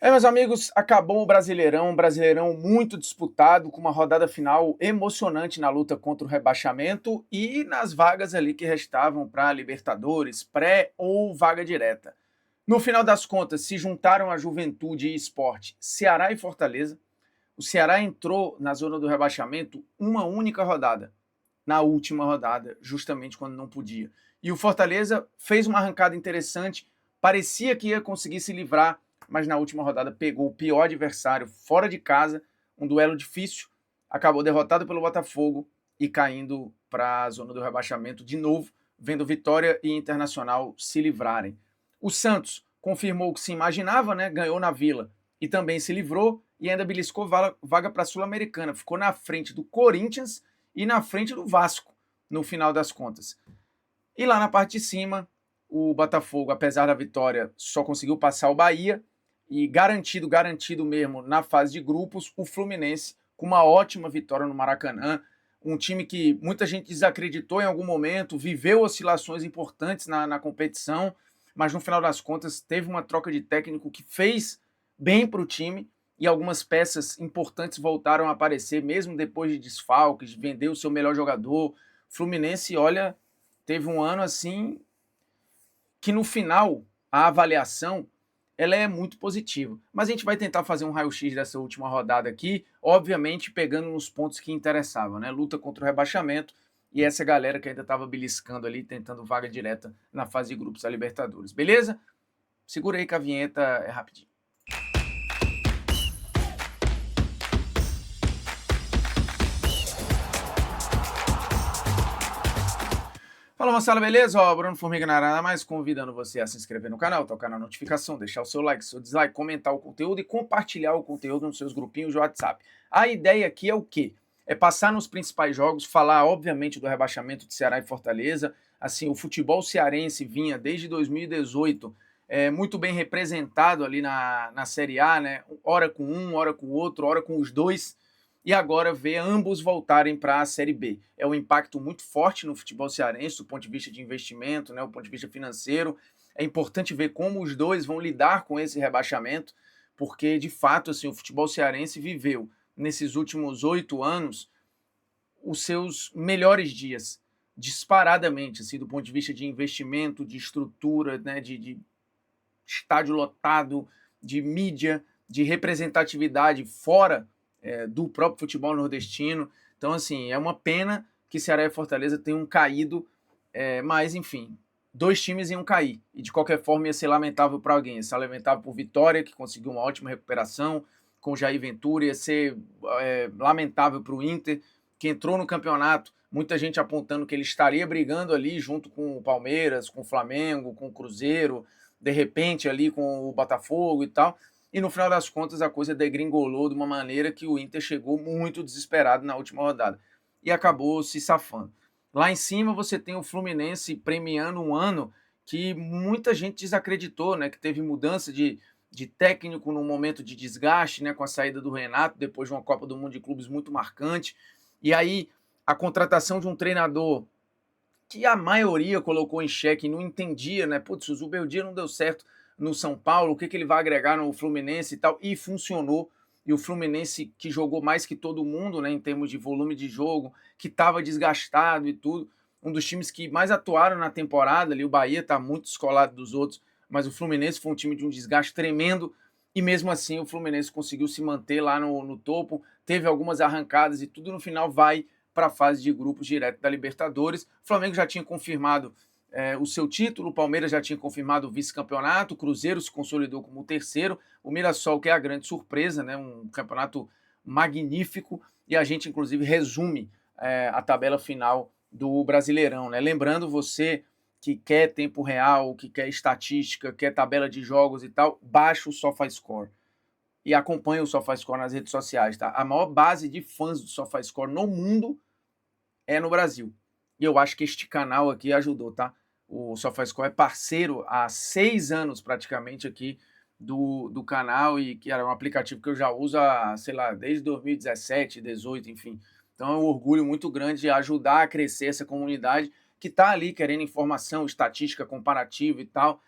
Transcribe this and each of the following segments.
Meus amigos, acabou o Brasileirão, um Brasileirão muito disputado, com uma rodada final emocionante na luta contra o rebaixamento e nas vagas ali que restavam para Libertadores, pré ou vaga direta. No final das contas, se juntaram a Juventude e Sport, Ceará e Fortaleza. O Ceará entrou na zona do rebaixamento uma única rodada, na última rodada, justamente quando não podia. E o Fortaleza fez uma arrancada interessante, parecia que ia conseguir se livrar, mas na última rodada pegou o pior adversário fora de casa, um duelo difícil, acabou derrotado pelo Botafogo e caindo para a zona do rebaixamento de novo, vendo Vitória e Internacional se livrarem. O Santos confirmou o que se imaginava, né? Ganhou na Vila e também se livrou e ainda beliscou vaga para a Sul-Americana. Ficou na frente do Corinthians e na frente do Vasco, no final das contas. E lá na parte de cima, o Botafogo, apesar da vitória, só conseguiu passar o Bahia e garantido mesmo na fase de grupos, o Fluminense, com uma ótima vitória no Maracanã, um time que muita gente desacreditou em algum momento, viveu oscilações importantes na competição, mas no final das contas teve uma troca de técnico que fez bem para o time e algumas peças importantes voltaram a aparecer, mesmo depois de desfalques, vender o seu melhor jogador. Fluminense, olha, teve um ano assim que no final a avaliação ela é muito positiva. Mas a gente vai tentar fazer um raio-x dessa última rodada aqui, obviamente pegando nos pontos que interessavam, né? Luta contra o rebaixamento e essa galera que ainda estava beliscando ali, tentando vaga direta na fase de grupos da Libertadores. Beleza? Segura aí que a vinheta é rapidinho. Fala, moçada, beleza? Bruno Formiga na área, mais convidando você a se inscrever no canal, tocar na notificação, deixar o seu like, seu dislike, comentar o conteúdo e compartilhar o conteúdo nos seus grupinhos de WhatsApp. A ideia aqui é o quê? É passar nos principais jogos, falar, obviamente, do rebaixamento de Ceará e Fortaleza. Assim, o futebol cearense vinha desde 2018 muito bem representado ali na Série A, né? Hora com um, hora com o outro, hora com os dois, e agora ver ambos voltarem para a Série B. É um impacto muito forte no futebol cearense, do ponto de vista de investimento, né, do ponto de vista financeiro. É importante ver como os dois vão lidar com esse rebaixamento, porque, de fato, assim, o futebol cearense viveu, nesses últimos 8 anos, os seus melhores dias, disparadamente, assim, do ponto de vista de investimento, de estrutura, né, de estádio lotado, de mídia, de representatividade fora do próprio futebol nordestino. Então, assim, é uma pena que Ceará e Fortaleza tenham caído, mas, enfim, dois times iam cair. E, de qualquer forma, ia ser lamentável para alguém. Ia ser lamentável por Vitória, que conseguiu uma ótima recuperação com o Jair Ventura. Ia ser lamentável para o Inter, que entrou no campeonato, muita gente apontando que ele estaria brigando ali junto com o Palmeiras, com o Flamengo, com o Cruzeiro, de repente ali com o Botafogo e tal. E no final das contas a coisa degringolou de uma maneira que o Inter chegou muito desesperado na última rodada e acabou se safando. Lá em cima você tem o Fluminense premiando um ano que muita gente desacreditou, né? Que teve mudança de técnico num momento de desgaste, né? Com a saída do Renato, depois de uma Copa do Mundo de Clubes muito marcante. E aí a contratação de um treinador que a maioria colocou em xeque e não entendia, né? Putz, o Zubeldia não deu certo no São Paulo, o que ele vai agregar no Fluminense e tal, e funcionou. E o Fluminense, que jogou mais que todo mundo, né, em termos de volume de jogo, que estava desgastado e tudo, um dos times que mais atuaram na temporada, ali o Bahia está muito descolado dos outros, mas o Fluminense foi um time de um desgaste tremendo, e mesmo assim o Fluminense conseguiu se manter lá no topo, teve algumas arrancadas e tudo, no final vai para a fase de grupos direto da Libertadores. O Flamengo já tinha confirmado o seu título, o Palmeiras já tinha confirmado o vice-campeonato, o Cruzeiro se consolidou como o terceiro, o Mirassol, que é a grande surpresa, né, um campeonato magnífico, e a gente, inclusive, resume a tabela final do Brasileirão. Né? Lembrando você que quer tempo real, que quer estatística, quer tabela de jogos e tal, baixa o SofaScore e acompanha o SofaScore nas redes sociais. Tá? A maior base de fãs do SofaScore no mundo é no Brasil. E eu acho que este canal aqui ajudou, tá? O SofaScore é parceiro há 6 anos praticamente aqui do canal, e que era um aplicativo que eu já uso há, sei lá, desde 2017, 2018, enfim. Então é um orgulho muito grande de ajudar a crescer essa comunidade que está ali querendo informação, estatística comparativa e tal.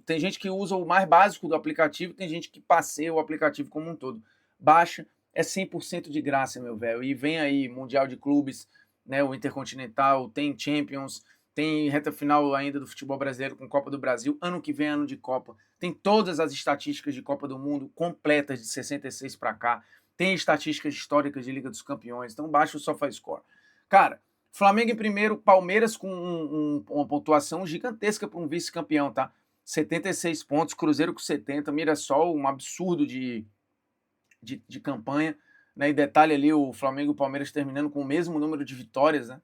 Tem gente que usa o mais básico do aplicativo, tem gente que passeia o aplicativo como um todo. Baixa, é 100% de graça, meu velho. E vem aí Mundial de Clubes, né, o Intercontinental, tem Champions, tem reta final ainda do futebol brasileiro com Copa do Brasil. Ano que vem, ano de Copa. Tem todas as estatísticas de Copa do Mundo completas de 66 para cá. Tem estatísticas históricas de Liga dos Campeões. Então baixa o SofaScore. Cara, Flamengo em primeiro, Palmeiras com uma pontuação gigantesca para um vice-campeão, tá? 76 pontos, Cruzeiro com 70, Mirassol, um absurdo de campanha, né? E detalhe ali, o Flamengo e o Palmeiras terminando com o mesmo número de vitórias, né?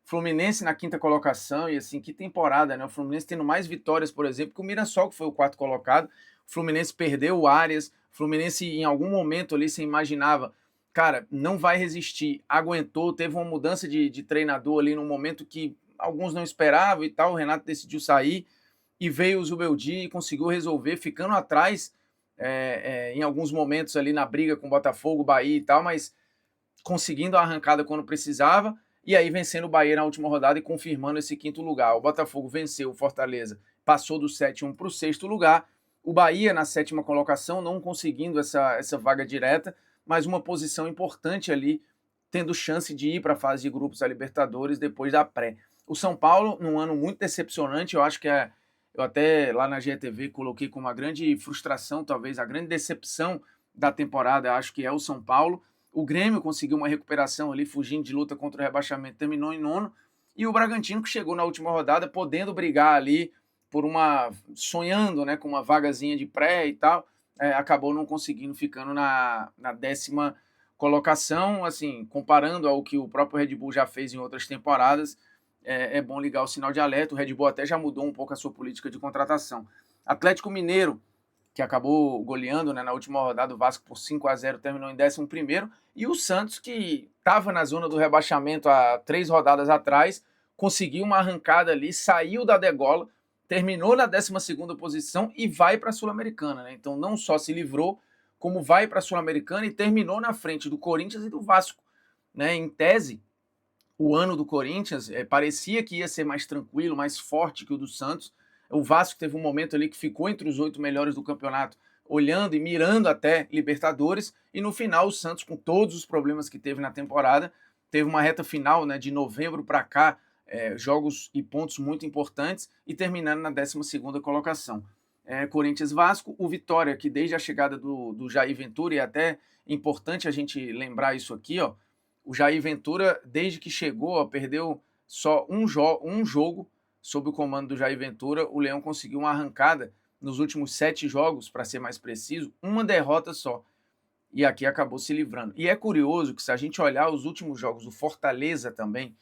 Fluminense na quinta colocação, e assim, que temporada, né? O Fluminense tendo mais vitórias, por exemplo, que o Mirassol, que foi o quarto colocado. O Fluminense perdeu o Arias, o Fluminense em algum momento ali se imaginava, cara, não vai resistir, aguentou, teve uma mudança de treinador ali num momento que alguns não esperavam e tal, o Renato decidiu sair, e veio o Zubeldia e conseguiu resolver, ficando atrás em alguns momentos ali na briga com o Botafogo, Bahia e tal, mas conseguindo a arrancada quando precisava, e aí vencendo o Bahia na última rodada e confirmando esse quinto lugar. O Botafogo venceu o Fortaleza, passou do sétimo para o sexto lugar, o Bahia na sétima colocação, não conseguindo essa vaga direta, mas uma posição importante ali, tendo chance de ir para a fase de grupos da Libertadores depois da pré. O São Paulo, num ano muito decepcionante, eu acho que eu até lá na GTV coloquei como uma grande frustração, talvez a grande decepção da temporada, acho que é o São Paulo. O Grêmio conseguiu uma recuperação ali, fugindo de luta contra o rebaixamento, terminou em nono. E o Bragantino, que chegou na última rodada, podendo brigar ali sonhando, né, com uma vagazinha de pré e tal, acabou não conseguindo, ficando na décima colocação. Assim, comparando ao que o próprio Red Bull já fez em outras temporadas, é bom ligar o sinal de alerta. O Red Bull até já mudou um pouco a sua política de contratação. Atlético Mineiro, que acabou goleando, né, na última rodada o Vasco por 5-0, terminou em 11º, e o Santos, que estava na zona do rebaixamento há 3 rodadas atrás, conseguiu uma arrancada ali, saiu da degola, terminou na 12ª posição e vai para a Sul-Americana, né? Então não só se livrou, como vai para a Sul-Americana e terminou na frente do Corinthians e do Vasco, né? Em tese, o ano do Corinthians parecia que ia ser mais tranquilo, mais forte que o do Santos. O Vasco teve um momento ali que ficou entre os 8 melhores do campeonato, olhando e mirando até Libertadores, e no final o Santos, com todos os problemas que teve na temporada, teve uma reta final, né, de novembro para cá, jogos e pontos muito importantes, e terminando na 12ª colocação. Corinthians-Vasco, o Vitória, que desde a chegada do Jair Ventura, e é até importante a gente lembrar isso aqui, ó, o Jair Ventura, desde que chegou, ó, perdeu só um jogo sob o comando do Jair Ventura. O Leão conseguiu uma arrancada nos últimos 7 jogos, para ser mais preciso, uma derrota só. E aqui acabou se livrando. E é curioso que, se a gente olhar os últimos jogos do Fortaleza também,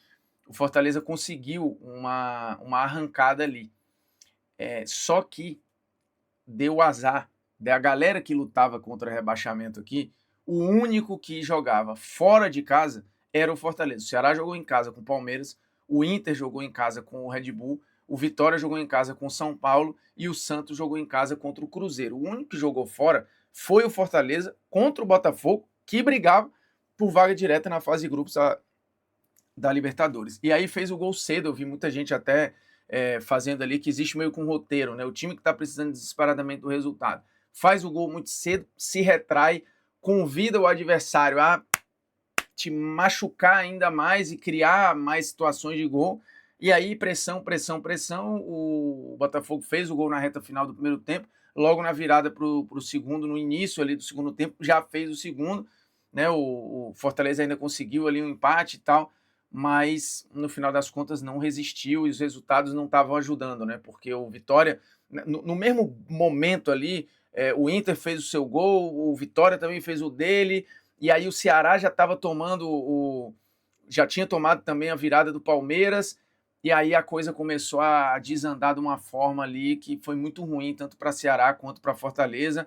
o Fortaleza conseguiu uma arrancada ali. Só que deu azar da galera que lutava contra o rebaixamento aqui. O único que jogava fora de casa era o Fortaleza. O Ceará jogou em casa com o Palmeiras, o Inter jogou em casa com o Red Bull, o Vitória jogou em casa com o São Paulo e o Santos jogou em casa contra o Cruzeiro. O único que jogou fora foi o Fortaleza contra o Botafogo, que brigava por vaga direta na fase de grupos da Libertadores. E aí fez o gol cedo. Eu vi muita gente até fazendo ali que existe meio que um roteiro, né? O time que está precisando desesperadamente do resultado faz o gol muito cedo, se retrai, convida o adversário a te machucar ainda mais e criar mais situações de gol. E aí, pressão. O Botafogo fez o gol na reta final do primeiro tempo. Logo na virada para o segundo, no início ali do segundo tempo, já fez o segundo. Né? O Fortaleza ainda conseguiu ali um empate e tal, mas no final das contas não resistiu e os resultados não estavam ajudando, né? Porque o Vitória, no mesmo momento ali, o Inter fez o seu gol, o Vitória também fez o dele, e aí o Ceará já estava já tinha tomado também a virada do Palmeiras, e aí a coisa começou a desandar de uma forma ali que foi muito ruim, tanto para Ceará quanto para Fortaleza.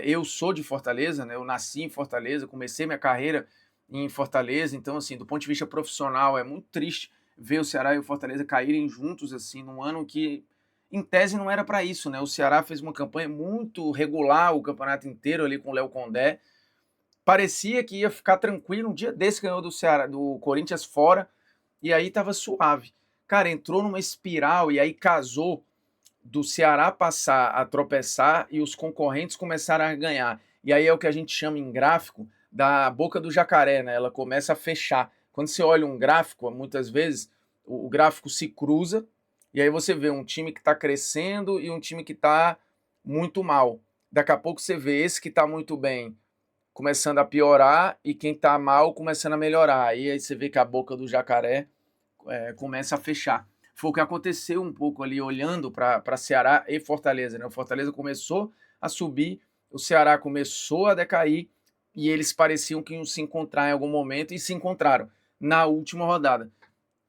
Eu sou de Fortaleza, né? Eu nasci em Fortaleza, comecei minha carreira em Fortaleza, então, assim, do ponto de vista profissional, é muito triste ver o Ceará e o Fortaleza caírem juntos, assim, num ano que, em tese, não era para isso, né? O Ceará fez uma campanha muito regular o campeonato inteiro ali com o Léo Condé, parecia que ia ficar tranquilo. Um dia desse ganhou do Corinthians fora, e aí tava suave. Cara, entrou numa espiral e aí casou do Ceará passar a tropeçar e os concorrentes começaram a ganhar. E aí é o que a gente chama em gráfico da boca do jacaré, né? Ela começa a fechar. Quando você olha um gráfico, muitas vezes o gráfico se cruza e aí você vê um time que está crescendo e um time que está muito mal. Daqui a pouco você vê esse que está muito bem começando a piorar e quem está mal começando a melhorar. E aí você vê que a boca do jacaré começa a fechar. Foi o que aconteceu um pouco ali, olhando para Ceará e Fortaleza. Né? O Fortaleza começou a subir, o Ceará começou a decair e eles pareciam que iam se encontrar em algum momento e se encontraram na última rodada.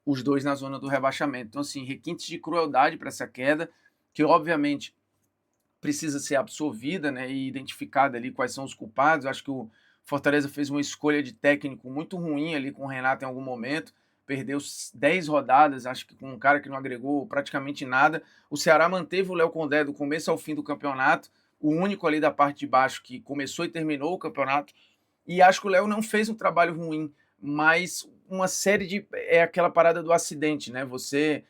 Os dois na zona do rebaixamento. Então, assim, requintes de crueldade para essa queda, que obviamente precisa ser absorvida, né, e identificada ali quais são os culpados. Eu acho que o Fortaleza fez uma escolha de técnico muito ruim ali com o Renato em algum momento, perdeu 10 rodadas, acho que com um cara que não agregou praticamente nada. O Ceará manteve o Léo Condé do começo ao fim do campeonato, o único ali da parte de baixo que começou e terminou o campeonato, e acho que o Léo não fez um trabalho ruim, mas uma série de... é aquela parada do acidente, né? Você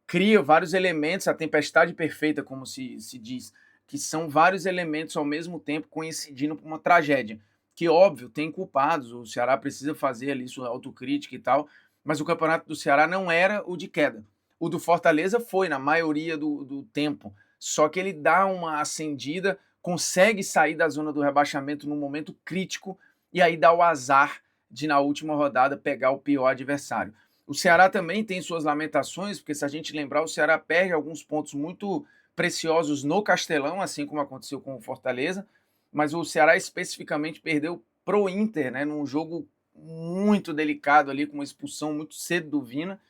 cria vários elementos, a tempestade perfeita, como se diz, que são vários elementos ao mesmo tempo coincidindo para uma tragédia. Que, óbvio, tem culpados, o Ceará precisa fazer ali sua autocrítica e tal, mas o campeonato do Ceará não era o de queda. O do Fortaleza foi, na maioria do tempo. Só que ele dá uma acendida, consegue sair da zona do rebaixamento num momento crítico, e aí dá o azar de, na última rodada, pegar o pior adversário. O Ceará também tem suas lamentações, porque se a gente lembrar, o Ceará perde alguns pontos muito preciosos no Castelão, assim como aconteceu com o Fortaleza, mas o Ceará especificamente perdeu pro Inter, né, num jogo muito delicado ali, com uma expulsão muito cedo do Vina,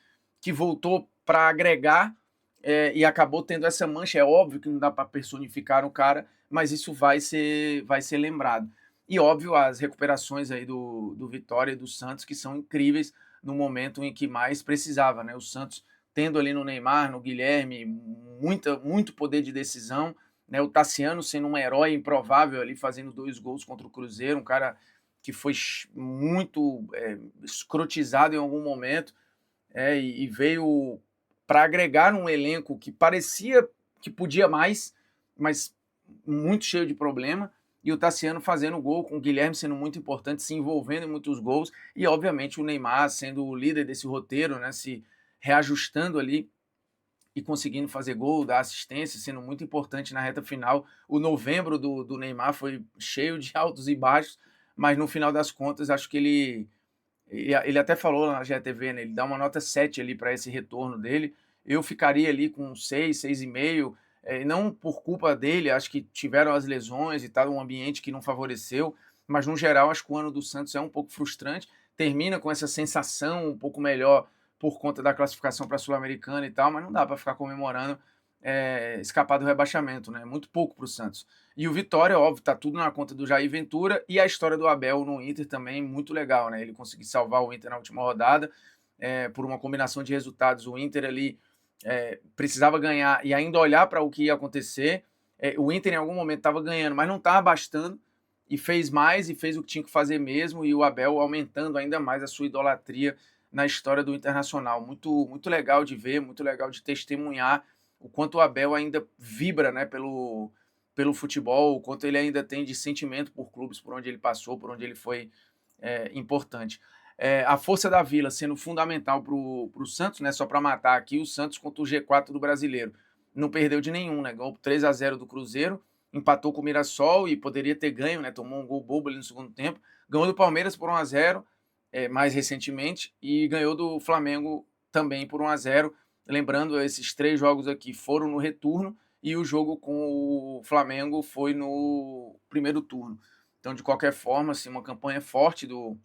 que voltou para agregar e acabou tendo essa mancha. É óbvio que não dá para personificar o cara, mas isso vai ser lembrado. E óbvio, as recuperações aí do Vitória e do Santos, que são incríveis no momento em que mais precisava, né? O Santos tendo ali no Neymar, no Guilherme, muito poder de decisão, né? O Tassiano sendo um herói improvável ali, fazendo 2 gols contra o Cruzeiro, um cara que foi muito escrotizado em algum momento, e veio para agregar um elenco que parecia que podia mais, mas muito cheio de problema, e o Tassiano fazendo gol, com o Guilherme sendo muito importante, se envolvendo em muitos gols, e obviamente o Neymar sendo o líder desse roteiro, né, se reajustando ali e conseguindo fazer gol, dar assistência, sendo muito importante na reta final. O novembro do Neymar foi cheio de altos e baixos, mas no final das contas acho que ele até falou na GTV, né, ele dá uma nota 7 ali para esse retorno dele. Eu ficaria ali com 6, 6,5, não por culpa dele, acho que tiveram as lesões e tal, um ambiente que não favoreceu, mas no geral acho que o ano do Santos é um pouco frustrante, termina com essa sensação um pouco melhor por conta da classificação para a Sul-Americana e tal, mas não dá para ficar comemorando escapar do rebaixamento, né? Muito pouco para o Santos. E o Vitória, óbvio, tá tudo na conta do Jair Ventura, e a história do Abel no Inter também muito legal, né? Ele conseguiu salvar o Inter na última rodada, por uma combinação de resultados. O Inter ali precisava ganhar e ainda olhar para o que ia acontecer. O Inter em algum momento estava ganhando, mas não estava bastando, e fez mais e fez o que tinha que fazer mesmo, e o Abel aumentando ainda mais a sua idolatria na história do Internacional. Muito, muito legal de ver, muito legal de testemunhar o quanto o Abel ainda vibra, né, pelo futebol, o quanto ele ainda tem de sentimento por clubes por onde ele passou, por onde ele foi importante. A força da Vila sendo fundamental para o Santos, né, só para matar aqui, o Santos contra o G4 do Brasileiro. Não perdeu de nenhum, né, ganhou 3-0 do Cruzeiro, empatou com o Mirassol e poderia ter ganho, né, tomou um gol bobo ali no segundo tempo, ganhou do Palmeiras por 1-0, mais recentemente, e ganhou do Flamengo também por 1-0. Lembrando, esses 3 jogos aqui foram no retorno, e o jogo com o Flamengo foi no primeiro turno. Então, de qualquer forma, assim, uma campanha forte do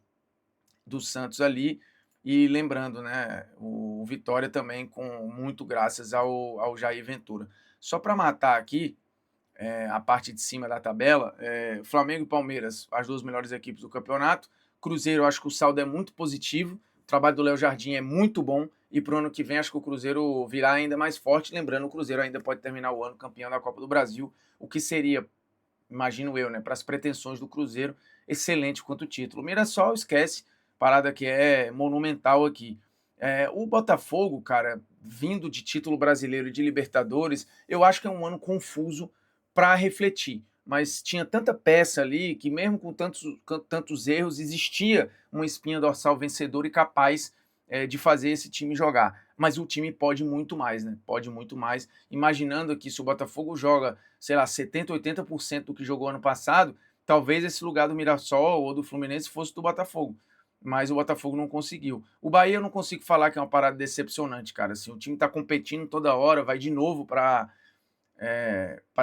Santos ali, e lembrando, né, o Vitória também com muito graças ao Jair Ventura. Só para matar aqui a parte de cima da tabela, Flamengo e Palmeiras, as 2 melhores equipes do campeonato. Cruzeiro, acho que o saldo é muito positivo, o trabalho do Léo Jardim é muito bom, e para o ano que vem acho que o Cruzeiro virá ainda mais forte. Lembrando, o Cruzeiro ainda pode terminar o ano campeão da Copa do Brasil, o que seria, imagino eu, né, para as pretensões do Cruzeiro, excelente quanto título. O Mirassol, esquece, parada que é monumental aqui. O Botafogo, cara, vindo de título brasileiro e de Libertadores, eu acho que é um ano confuso para refletir. Mas tinha tanta peça ali que, mesmo com tantos erros, existia uma espinha dorsal vencedora e capaz de fazer esse time jogar. Mas o time pode muito mais, né? Pode muito mais. Imaginando que se o Botafogo joga, sei lá, 70, 80% do que jogou ano passado, talvez esse lugar do Mirassol ou do Fluminense fosse do Botafogo, mas o Botafogo não conseguiu. O Bahia eu não consigo falar que é uma parada decepcionante, cara. Assim, o time tá competindo toda hora, vai de novo para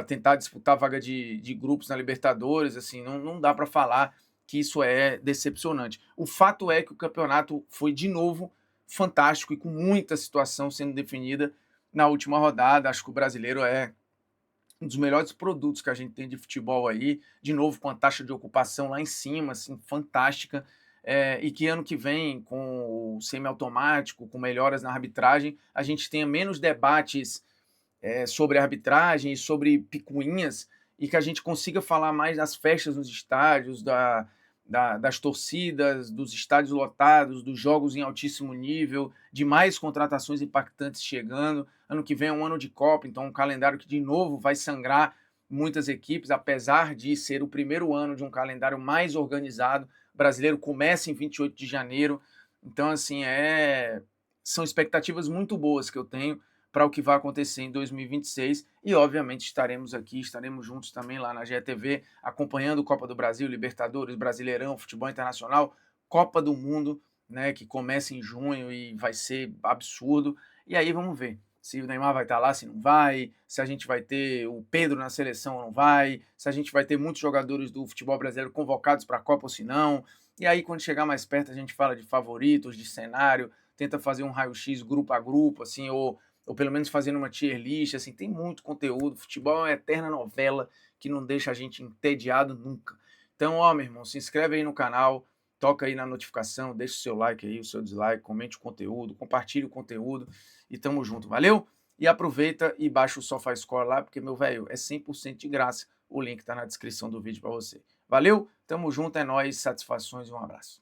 tentar disputar a vaga de grupos na Libertadores, assim, não dá para falar que isso é decepcionante. O fato é que o campeonato foi de novo fantástico e com muita situação sendo definida na última rodada. Acho que o brasileiro é um dos melhores produtos que a gente tem de futebol aí, de novo com a taxa de ocupação lá em cima, assim, fantástica, e que ano que vem, com o semiautomático, com melhoras na arbitragem, a gente tenha menos debates sobre arbitragem e sobre picuinhas, e que a gente consiga falar mais das festas nos estádios, das torcidas, dos estádios lotados, dos jogos em altíssimo nível, de mais contratações impactantes chegando. Ano que vem é um ano de Copa, então um calendário que de novo vai sangrar muitas equipes, apesar de ser o primeiro ano de um calendário mais organizado. O brasileiro começa em 28 de janeiro, então assim, são expectativas muito boas que eu tenho para o que vai acontecer em 2026 e obviamente estaremos aqui, estaremos juntos também lá na GETV, acompanhando Copa do Brasil, Libertadores, Brasileirão, futebol internacional, Copa do Mundo, né, que começa em junho e vai ser absurdo. E aí vamos ver se o Neymar vai estar lá, se não vai, se a gente vai ter o Pedro na seleção ou não vai, se a gente vai ter muitos jogadores do futebol brasileiro convocados para a Copa ou se não. E aí quando chegar mais perto a gente fala de favoritos, de cenário, tenta fazer um raio-x grupo a grupo, assim, ou pelo menos fazendo uma tier list, assim, tem muito conteúdo. Futebol é uma eterna novela que não deixa a gente entediado nunca. Então, ó, meu irmão, se inscreve aí no canal, toca aí na notificação, deixa o seu like aí, o seu dislike, comente o conteúdo, compartilhe o conteúdo e tamo junto, valeu? E aproveita e baixa o SofaScore lá, porque, meu velho, é 100% de graça. O link tá na descrição do vídeo para você. Valeu? Tamo junto, é nóis, satisfações e um abraço.